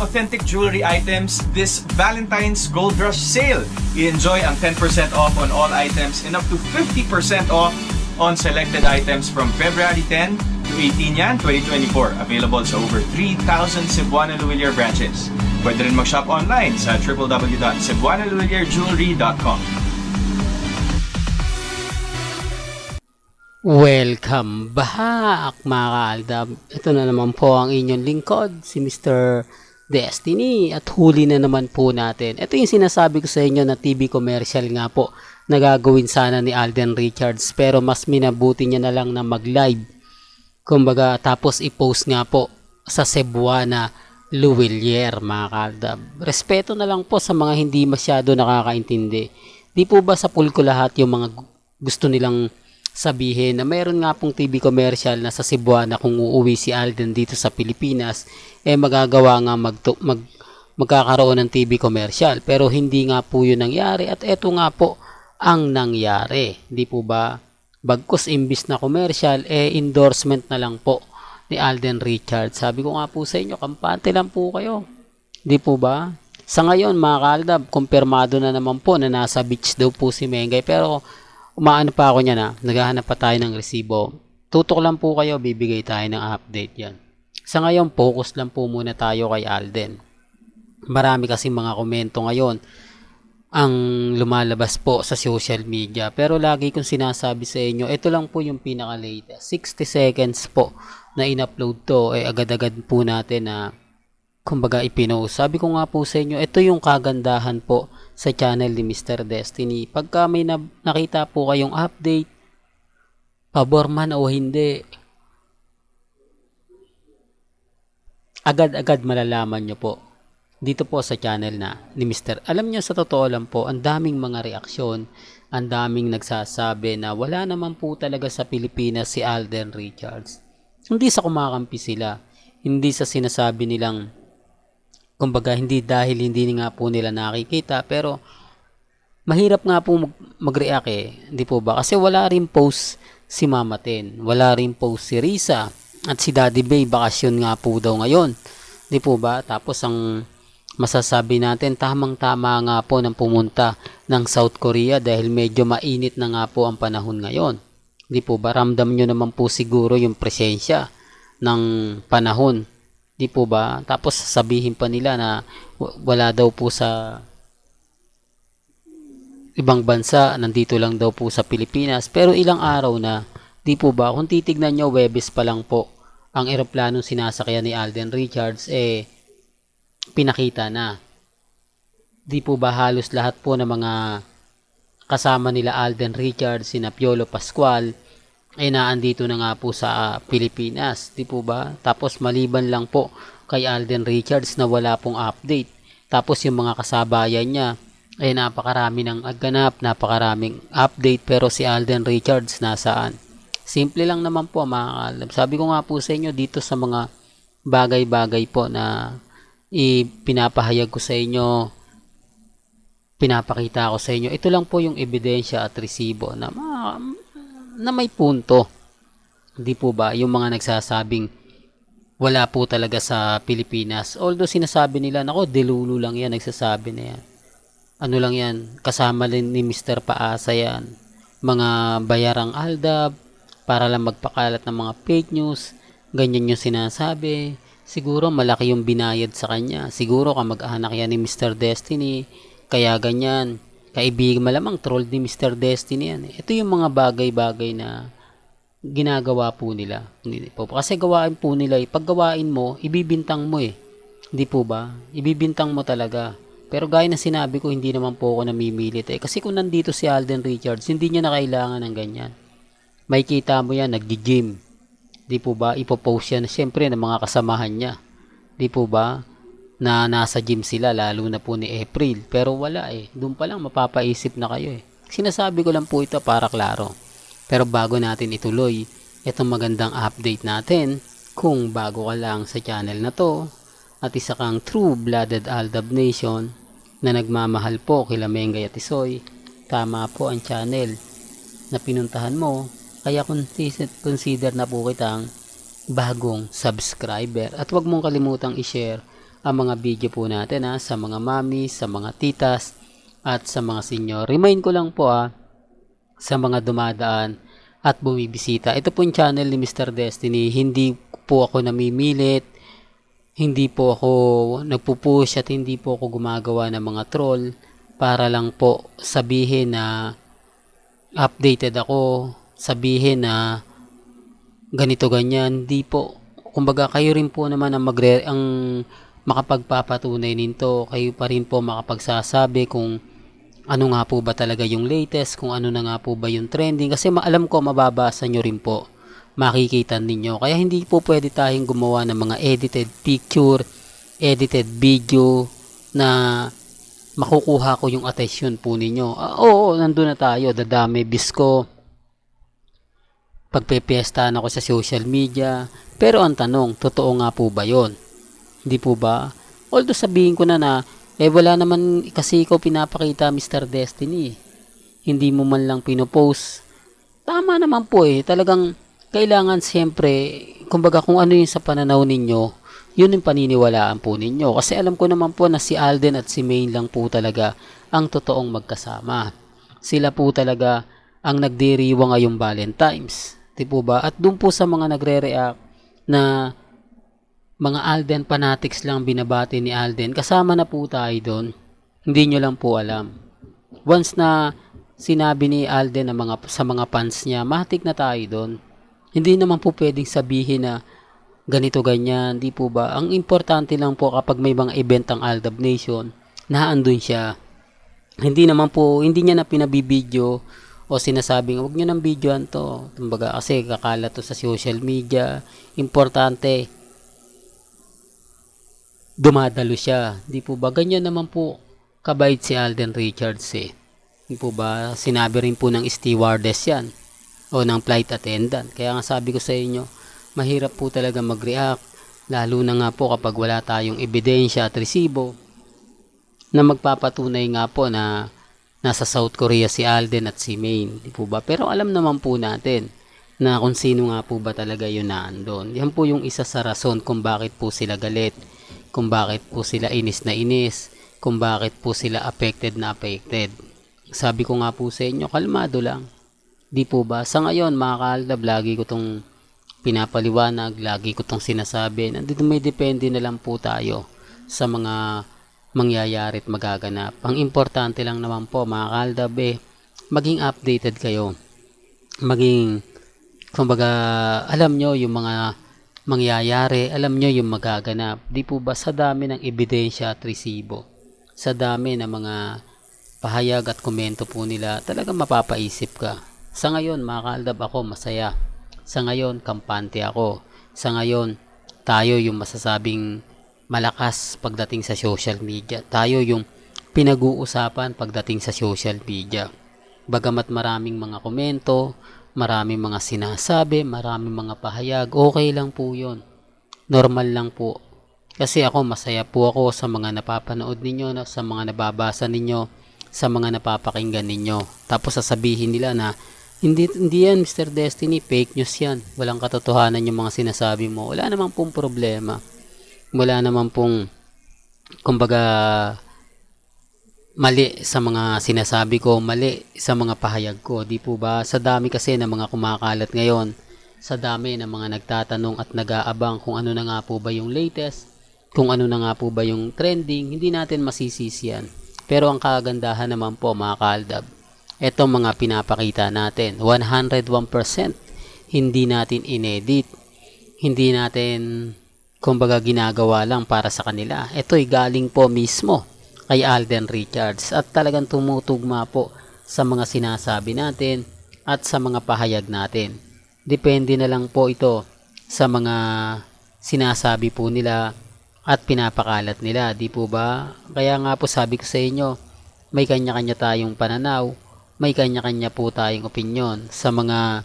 authentic jewelry items this Valentine's Gold Rush Sale. I-enjoy ang 10% off on all items and up to 50% off on selected items from February 10 to 18 yan, 2024. Available sa over 3,000 Cebuana Luwilier branches. Pwede rin mag-shop online sa www.cebuanaluwilierjewelry.com. Welcome back mga kaaldab. Ito na naman po ang inyong lingkod, si Mr. Destiny. At huli na naman po natin. Ito yung sinasabi ko sa inyo na TV commercial nga po na gagawin sana ni Alden Richards. Pero mas minabuti niya na lang na mag-live. Kumbaga tapos i-post nga po sa Cebuana Luwilier mga kaaldab. Respeto na lang po sa mga hindi masyado nakakaintindi. Di po ba sa pool ko lahat yung mga gusto nilang sabihin na mayroon nga pong TV commercial na sa Cebuana kung uuwi si Alden dito sa Pilipinas, magagawa nga magkakaroon ng TV commercial. Pero hindi nga po yun nangyari at eto nga po ang nangyari. Di po ba? Bagkus imbis na commercial, endorsement na lang po ni Alden Richards. Sabi ko nga po sa inyo, kampante lang po kayo. Di po ba? Sa ngayon mga kaaldab, kumpirmado na naman po na nasa beach daw po si Mengay, pero umaano pa ako niya na, naghahanap pa tayo ng resibo. Tutok lang po kayo, bibigay tayo ng update yan. Sa ngayon, focus lang po muna tayo kay Alden. Marami kasi mga komento ngayon ang lumalabas po sa social media. Pero lagi kong sinasabi sa inyo, ito lang po yung pinaka-latest. 60 seconds po na in-upload to, agad-agad po natin na kumbaga ipinost. Sabi ko nga po sa inyo, ito yung kagandahan po sa channel ni Mr. Destiny. Pagka may nakita po kayong update, pabor man o hindi, agad-agad malalaman nyo po dito po sa channel na ni Mr. Alam nyo, sa totoo lang po, ang daming mga reaksyon, ang daming nagsasabi na wala naman po talaga sa Pilipinas si Alden Richards. Hindi sa kumakampi sila, hindi sa sinasabi nilang kumbaga hindi dahil hindi nga po nila nakikita, pero mahirap nga po mag-react hindi po ba? Kasi wala rin post si Mama Ten, wala rin post si Risa, at si Daddy Bay bakasyon nga po daw ngayon. Hindi po ba? Tapos ang masasabi natin, tamang-tama nga po nang pumunta ng South Korea dahil medyo mainit na nga po ang panahon ngayon. Hindi po ba? Ramdam nyo naman po siguro yung presensya ng panahon. Di po ba? Tapos sabihin pa nila na wala daw po sa ibang bansa, nandito lang daw po sa Pilipinas. Pero ilang araw na, di po ba? Kung titignan nyo, Webes pa lang po ang eroplanong sinasakyan ni Alden Richards, pinakita na. Di po ba halos lahat po ng mga kasama nila Alden Richards, sina Piolo Pascual, naandito na nga po sa Pilipinas, di po ba? Tapos maliban lang po kay Alden Richards na wala pong update. Tapos yung mga kasabayan niya, napakarami ng ganap, napakaraming update, pero si Alden Richards nasaan? Simple lang naman po mga kaalab. Sabi ko nga po sa inyo dito sa mga bagay-bagay po na ipinapahayag ko sa inyo, pinapakita ko sa inyo, ito lang po yung ebidensya at resibo na may punto. Hindi po ba? Yung mga nagsasabing wala po talaga sa Pilipinas. Although sinasabi nila, nako, delulu lang yan, nagsasabi na yan. Ano lang yan, kasama din ni Mr. Paasa yan. Mga bayarang aldab, para lang magpakalat ng mga fake news. Ganyan yung sinasabi. Siguro malaki yung binayad sa kanya. Siguro kamag-anak yan ni Mr. Destiny. Kaya ganyan. Kaibigan, malamang troll ni Mr. Destiny yan. Ito yung mga bagay-bagay na ginagawa po nila. Kasi gawain po nila, pag gawain mo, ibibintang mo Hindi po ba? Ibibintang mo talaga. Pero gaya na sinabi ko, hindi naman po ako namimilit Kasi kung nandito si Alden Richards, hindi niya na kailangan ng ganyan. May kita mo yan, nag-gym. Di po ba? Ipopost yan, siyempre, ng mga kasamahan niya. Di po ba? Na nasa gym sila, lalo na po ni April. Pero wala Doon pa lang mapapaisip na kayo Sinasabi ko lang po ito para klaro. Pero bago natin ituloy itong magandang update natin, kung bago ka lang sa channel na to, at isa kang true-blooded Aldab Nation na nagmamahal po kila Mengay at Isoy, tama po ang channel na pinuntahan mo. Kaya consider na po kitang bagong subscriber. At huwag mong kalimutang i-share ang mga video po natin sa mga mami, sa mga titas, at sa mga senior. Remind ko lang po sa mga dumadaan at bumibisita. Ito po yung channel ni Mr. Destiny. Hindi po ako namimilit, hindi po ako nagpupush at hindi po ako gumagawa ng mga troll para lang po sabihin na updated ako, sabihin na ganito ganyan. Hindi po. Kumbaga kayo rin po naman ang makapagpapatunay nito. Kayo pa rin po makapagsasabi kung ano nga po ba talaga yung latest, kung ano na nga po ba yung trending. Kasi alam ko mababasa nyo rin po, makikita ninyo. Kaya hindi po pwede tayong gumawa ng mga edited picture, edited video na makukuha ko yung attention po ninyo. Oo, nandun na tayo, dadami bisko, pagpepiestahan ako sa social media. Pero ang tanong, totoo nga po ba yon? Hindi po ba? Although sabihin ko na wala naman kasi ikaw pinapakita, Mr. Destiny. Hindi mo man lang pinopost. Tama naman po talagang kailangan siyempre, kumbaga kung ano yung sa pananaw ninyo, yun yung paniniwalaan po ninyo. Kasi alam ko naman po na si Alden at si Maine lang po talaga ang totoong magkasama. Sila po talaga ang nagdiriwa ngayong Valentine's. Di po ba? At dun po sa mga nagre-react na mga Alden fanatics lang binabati ni Alden, kasama na po tayo doon. Hindi nyo lang po alam. Once na sinabi ni Alden sa mga fans niya, matik na tayo doon. Hindi naman po pwedeng sabihin na ganito ganyan, di po ba? Ang importante lang po kapag may mga event ang Aldab Nation, naandun siya. Hindi niya na pinabibideo o sinasabing huwag nyo ng videoan to. Kumbaga kasi kakalat to sa social media. Importante, dumadalo siya. Di po ba? Ganyan naman po kabait si Alden Richards Di po ba? Sinabi rin po ng stewardess yan o ng flight attendant. Kaya nga sabi ko sa inyo, mahirap po talaga mag-react, lalo na nga po kapag wala tayong ebidensya at resibo na magpapatunay nga po na nasa South Korea si Alden at si Maine, di po ba? Pero alam naman po natin na kung sino nga po ba talaga yun naandun. Yan po yung isa sa rason kung bakit po sila galit, kung bakit po sila inis na inis, kung bakit po sila affected na affected. Sabi ko nga po sa inyo, kalmado lang. Di po ba? Sa ngayon, mga kaaldab, lagi ko tong pinapaliwanag, lagi ko tong sinasabi. Nandito may depende na lang po tayo sa mga mangyayari at magaganap. Ang importante lang naman po, mga kaaldab, maging updated kayo. Maging, kumbaga, alam nyo yung mga mangyayari, alam nyo yung magaganap. Di po ba? Sa dami ng ebidensya at resibo, sa dami ng mga pahayag at komento po nila, talagang mapapaisip ka. Sa ngayon, mga kaaldab, ako masaya. Sa ngayon, kampante ako. Sa ngayon, tayo yung masasabing malakas pagdating sa social media. Tayo yung pinag-uusapan pagdating sa social media. Bagamat maraming mga komento, maraming mga sinasabi, maraming mga pahayag, okay lang po yun. Normal lang po. Kasi ako, masaya po ako sa mga napapanood ninyo, sa mga nababasa ninyo, sa mga napapakinggan ninyo. Tapos sasabihin nila na hindi yan, Mr. Destiny, fake news yan. Walang katotohanan yung mga sinasabi mo. Wala naman pong problema. Wala naman pong, kumbaga, mali sa mga sinasabi ko, mali sa mga pahayag ko. Di po ba? Sa dami kasi ng mga kumakalat ngayon, sa dami ng mga nagtatanong at nag-aabang kung ano na nga po ba yung latest, kung ano na nga po ba yung trending, hindi natin masisisi yan. Pero ang kagandahan naman po, mga kaaldab, etong mga pinapakita natin, 101% hindi natin inedit, hindi natin kumbaga ginagawa lang para sa kanila. Ito'y galing po mismo kay Alden Richards at talagang tumutugma po sa mga sinasabi natin at sa mga pahayag natin. Depende na lang po ito sa mga sinasabi po nila at pinapakalat nila, di po ba? Kaya nga po sabi ko sa inyo, may kanya-kanya tayong pananaw, may kanya-kanya po tayong opinyon. Sa mga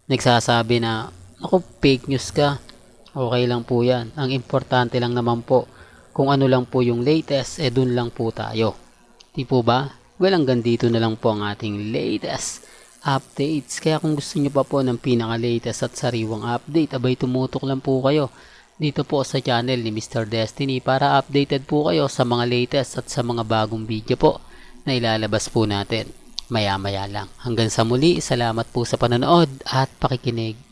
nagsasabi na, ako, fake news ka, okay lang po yan. Ang importante lang naman po, kung ano lang po yung latest, dun lang po tayo. Di po ba? Well, hanggang dito na lang po ang ating latest updates. Kaya kung gusto nyo pa po ng pinaka-latest at sariwang update, abay tumutok lang po kayo dito po sa channel ni Mr. Destiny para updated po kayo sa mga latest at sa mga bagong video po na ilalabas po natin maya-maya lang. Hanggang sa muli, salamat po sa panonood at pakikinig.